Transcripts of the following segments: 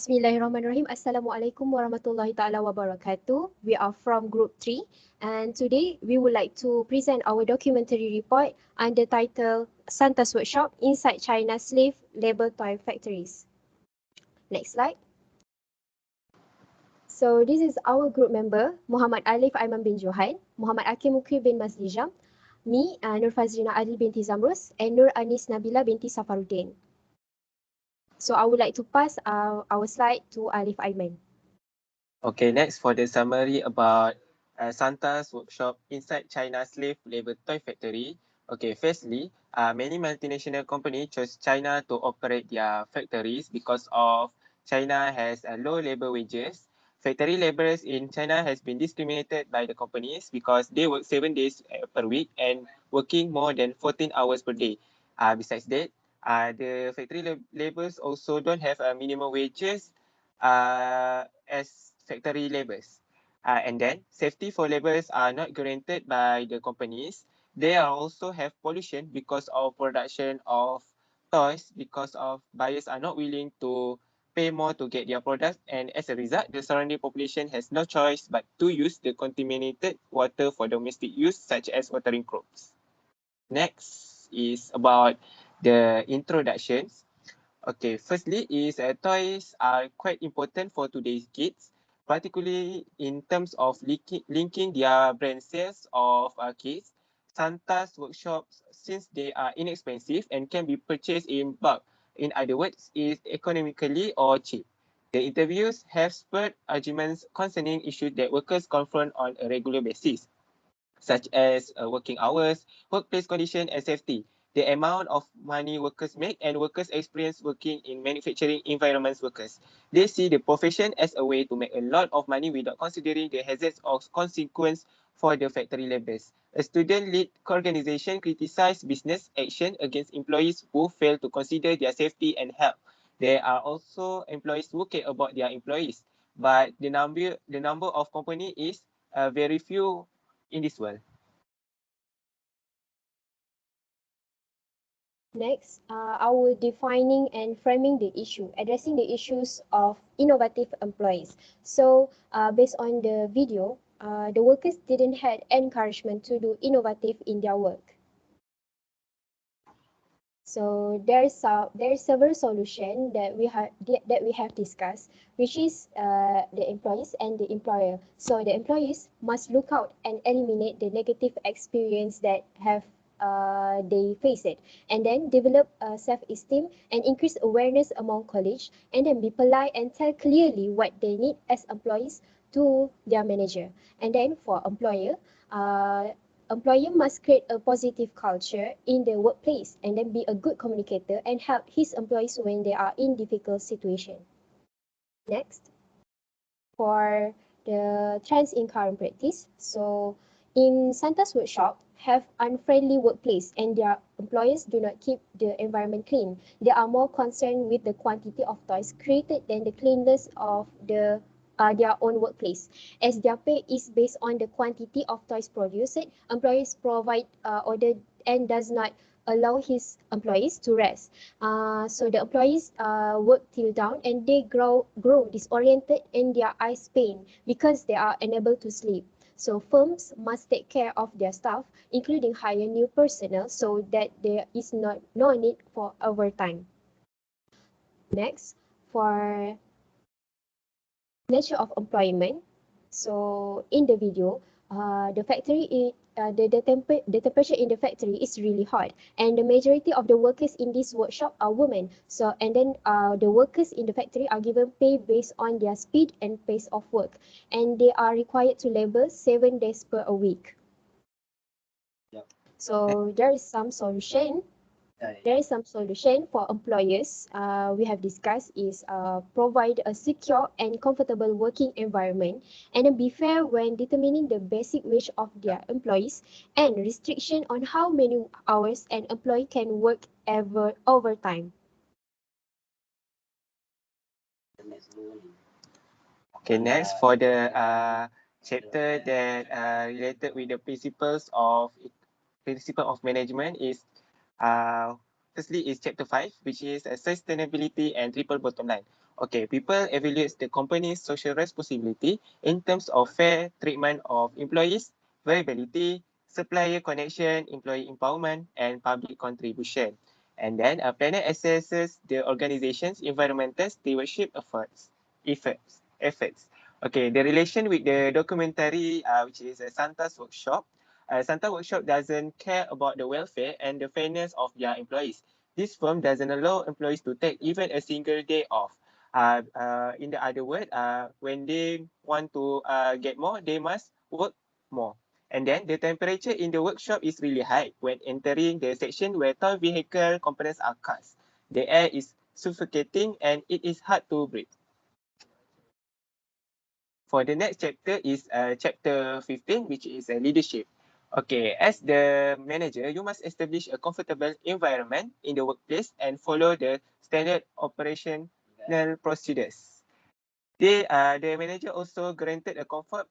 Bismillahirrahmanirrahim. Assalamualaikum warahmatullahi ta'ala wabarakatuh. We are from Group 3 and today we would like to present our documentary report under title Santa's Workshop Inside China's Slave Labor Toy Factories. Next slide. So this is our group member, Muhammad Alif Aiman bin Johan, Muhammad Akim Mukri bin Maslijam, me, Nur Fazrina Adil binti Zamrus, and Nur Anis Nabila binti Safaruddin. So I would like to pass our slide to Alif Aiman. Okay, next for the summary about Santa's workshop inside China's slave labor toy factory. Okay, firstly, many multinational companies chose China to operate their factories because of China has low labor wages. Factory laborers in China has been discriminated by the companies because they work 7 days per week and working more than 14 hours per day. Besides that, the factory laborers also don't have a minimum wages as factory laborers. And then safety for laborers are not guaranteed by the companies. They also have pollution because of production of toys, because of buyers are not willing to pay more to get their products, and as a result, the surrounding population has no choice but to use the contaminated water for domestic use, such as watering crops. Next is about the introductions. Okay, firstly is toys are quite important for today's kids, particularly in terms of linking their brand sales of kids. Santa's workshops, since they are inexpensive and can be purchased in bulk, in other words, is economically or cheap. The interviews have spurred arguments concerning issues that workers confront on a regular basis, such as working hours, workplace condition, and safety. The amount of money workers make and workers experience working in manufacturing environments workers. They see the profession as a way to make a lot of money without considering the hazards or consequence for the factory laborers. A student-led organization criticized business action against employees who fail to consider their safety and health. There are also employees who care about their employees, but the number of company is very few in this world. Next, our defining and framing the issue, addressing the issues of innovative employees. So, based on the video, the workers didn't had encouragement to do innovative in their work. So there is several solutions that we have discussed, which is the employees and the employer. So the employees must look out and eliminate the negative experience that have they face it, and then develop self-esteem and increase awareness among colleagues, and then be polite and tell clearly what they need as employees to their manager. And then for employer must create a positive culture in the workplace and then be a good communicator and help his employees when they are in difficult situation. Next, for the trends in current practice. So in Santa's workshop have unfriendly workplace and their employers do not keep the environment clean. They are more concerned with the quantity of toys created than the cleanliness of their own workplace. As their pay is based on the quantity of toys produced, employers provide order and does not allow his employees to rest. So the employees work till down and they grow disoriented and their eyes pain because they are unable to sleep. So firms must take care of their staff, including hire new personnel so that there is no need for overtime. Next, for nature of employment. So in the video, the temperature in the factory is really hot, and the majority of the workers in this workshop are women. So and then the workers in the factory are given pay based on their speed and pace of work, and they are required to labor 7 days per a week. Yep. So there is some solution. There is some solution for employers we have discussed is provide a secure and comfortable working environment and then be fair when determining the basic wage of their employees and restriction on how many hours an employee can work ever overtime. Okay, next for the chapter that related with the principle of management is firstly is chapter 5, which is sustainability and triple bottom line. Okay, people evaluate the company's social responsibility in terms of fair treatment of employees, variability, supplier connection, employee empowerment, and public contribution. And then Planet assesses the organization's environmental stewardship efforts. Okay, the relation with the documentary, which is Santa's Workshop. Santa Workshop doesn't care about the welfare and the fairness of their employees. This firm doesn't allow employees to take even a single day off. In the other word, when they want to get more, they must work more. And then the temperature in the workshop is really high when entering the section where toy vehicle components are cast. The air is suffocating and it is hard to breathe. For the next chapter is chapter 15, which is leadership. Okay, as the manager, you must establish a comfortable environment in the workplace and follow the standard operational procedures. The manager also granted a comfort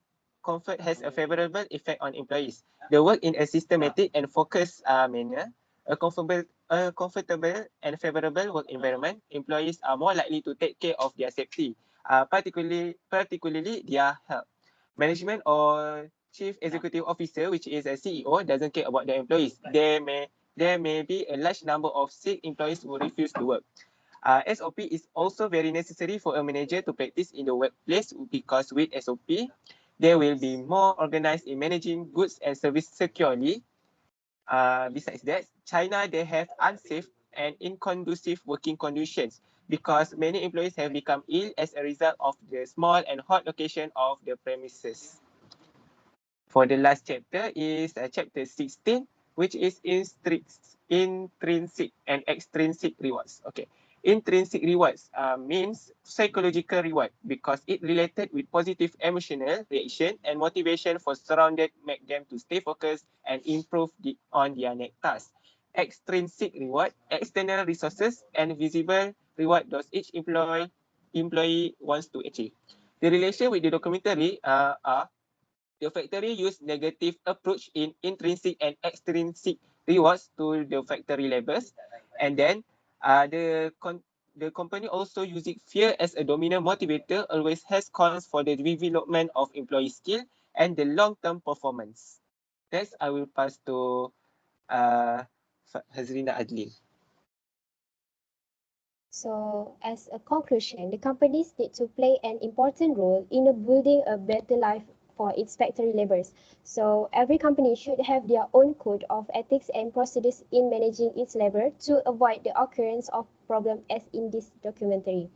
has a favorable effect on employees. They work in a systematic and focused manner. A comfortable and favorable work environment, employees are more likely to take care of their safety, particularly their health. Management or chief executive officer, which is a CEO, doesn't care about their employees. There may be a large number of sick employees who refuse to work. SOP is also very necessary for a manager to practice in the workplace because with SOP, they will be more organized in managing goods and services securely. Besides that, China, they have unsafe and inconducive working conditions because many employees have become ill as a result of the small and hot location of the premises. For the last chapter is chapter 16, which is intrinsic and extrinsic rewards. Okay, intrinsic rewards means psychological reward because it related with positive emotional reaction and motivation for surrounded make them to stay focused and improve on their next task. Extrinsic reward, external resources and visible reward those each employee wants to achieve. The relation with the documentary are the factory use negative approach in intrinsic and extrinsic rewards to the factory labors. And then the company also using fear as a dominant motivator always has cons for the development of employee skill and the long-term performance. Next, I will pass to uh, Hazrina Adli. So, as a conclusion, the companies need to play an important role in building a better life for its factory laborers. So, every company should have their own code of ethics and procedures in managing its labor to avoid the occurrence of problems as in this documentary.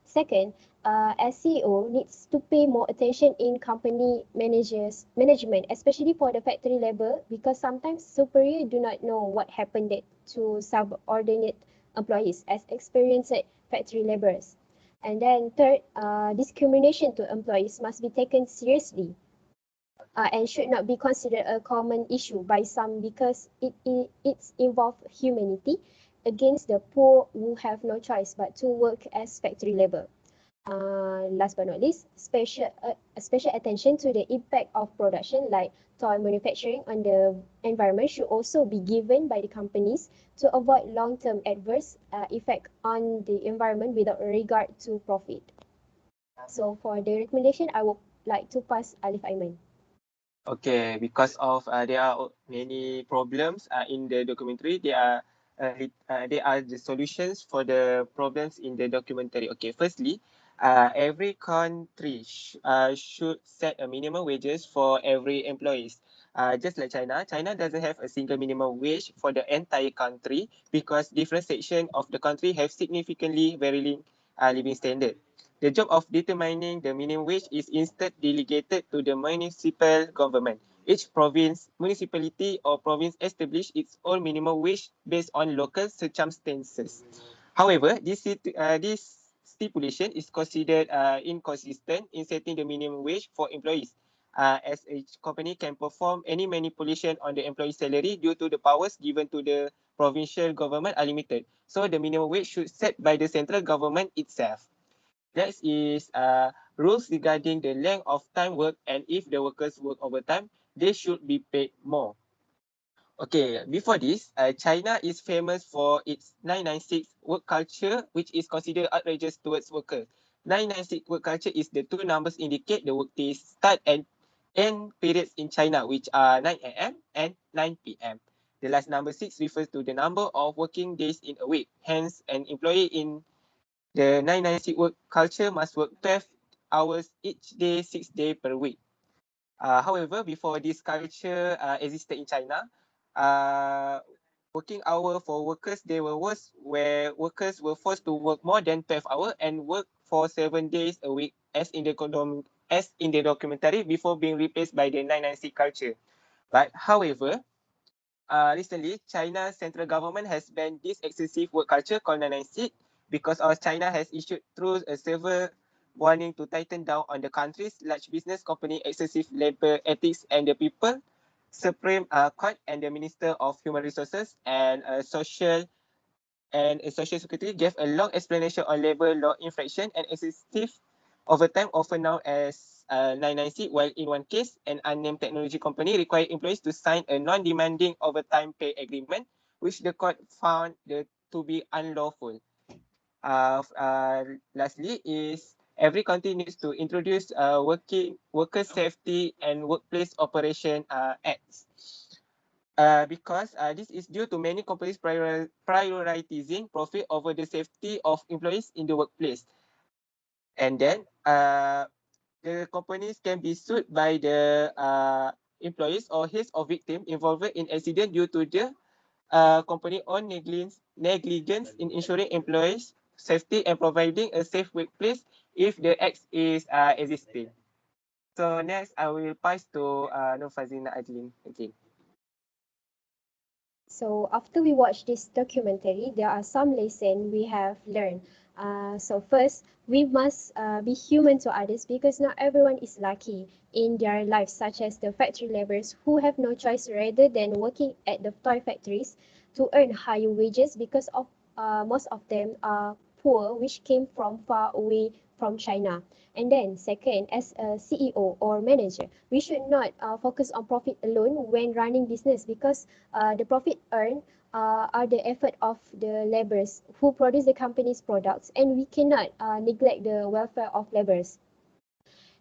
Second, as CEO needs to pay more attention in company management, especially for the factory labor, because sometimes superior do not know what happened to subordinate employees as experienced factory laborers. And then third, discrimination to employees must be taken seriously and should not be considered a common issue by some because it's involve humanity against the poor who have no choice but to work as factory labor. Last but not least, special attention to the impact of production like toy manufacturing on the environment should also be given by the companies to avoid long-term adverse effect on the environment without regard to profit. So for the recommendation, I would like to pass Alif Aiman. Okay, because of there are many problems in the documentary. There are the solutions for the problems in the documentary. Okay, firstly, every country should set a minimum wages for every employees. Just like China, China doesn't have a single minimum wage for the entire country because different sections of the country have significantly varying living standard. The job of determining the minimum wage is instead delegated to the municipal government. Each province, municipality or province establish its own minimum wage based on local circumstances. However, this stipulation is considered inconsistent in setting the minimum wage for employees, as each company can perform any manipulation on the employee salary due to the powers given to the provincial government are limited. So the minimum wage should set by the central government itself. Next is rules regarding the length of time work and if the workers work overtime, they should be paid more. Okay, before this, China is famous for its 996 work culture, which is considered outrageous towards workers. 996 work culture is the two numbers indicate the workday start and end periods in China, which are 9 a.m. and 9 p.m. The last number 6 refers to the number of working days in a week. Hence, an employee in the 996 work culture must work 12 hours each day, 6 days per week. However, before this culture existed in China, uh, working hour for workers, they were worse, where workers were forced to work more than 12 hours and work for 7 days a week, as in the documentary, before being replaced by the 996 culture. But however, recently, China's central government has banned this excessive work culture called 996 because China has issued through a severe warning to tighten down on the country's large business company excessive labor ethics, and the People Supreme Court and the Minister of Human Resources and Social Security gave a long explanation on labor law infraction and excessive overtime, often known as 996, while in one case, an unnamed technology company required employees to sign a non-demanding overtime pay agreement, which the court found to be unlawful. Lastly, is every country needs to introduce worker safety and workplace operation acts. Because this is due to many companies prioritizing profit over the safety of employees in the workplace. And then the companies can be sued by the employees or his or victim involved in accident due to the company own negligence in ensuring employees safety and providing a safe workplace if the act is existing. So next, I will pass to Nur Fazina Adlin again. So after we watch this documentary, there are some lessons we have learned. So first, we must be human to others because not everyone is lucky in their lives, such as the factory laborers who have no choice rather than working at the toy factories to earn higher wages because of most of them are poor, which came from far away from China. And then second, as a CEO or manager, we should not focus on profit alone when running business because the profit earned are the effort of the laborers who produce the company's products, and we cannot neglect the welfare of laborers.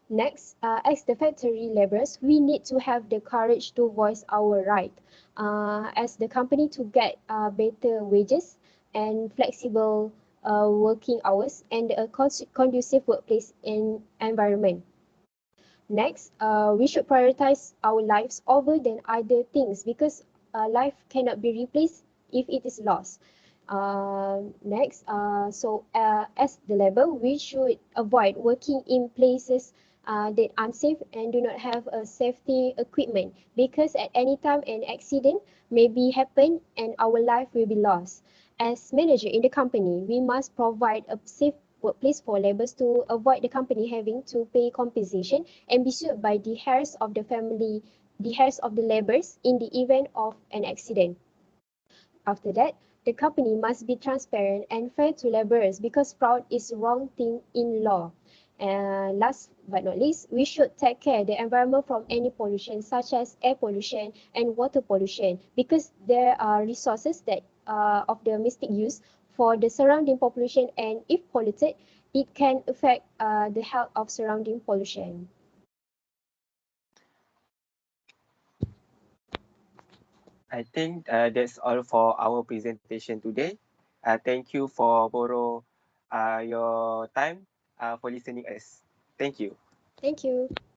Next, as the factory laborers, we need to have the courage to voice our right as the company to get better wages and flexible working hours and a conducive workplace environment. Next, we should prioritize our lives over than other things because life cannot be replaced if it is lost. Next, as the label, we should avoid working in places that unsafe and do not have a safety equipment because at any time an accident may be happen and our life will be lost. As manager in the company, we must provide a safe workplace for laborers to avoid the company having to pay compensation and be sued by the heirs of the family, the heirs of the laborers in the event of an accident. After that, the company must be transparent and fair to laborers because fraud is a wrong thing in law. And last but not least, we should take care the environment from any pollution such as air pollution and water pollution because there are resources that of the mistake use for the surrounding population, and if polluted, it can affect the health of surrounding pollution. I think that's all for our presentation today. Thank you for borrow your time for listening us. Thank you. Thank you.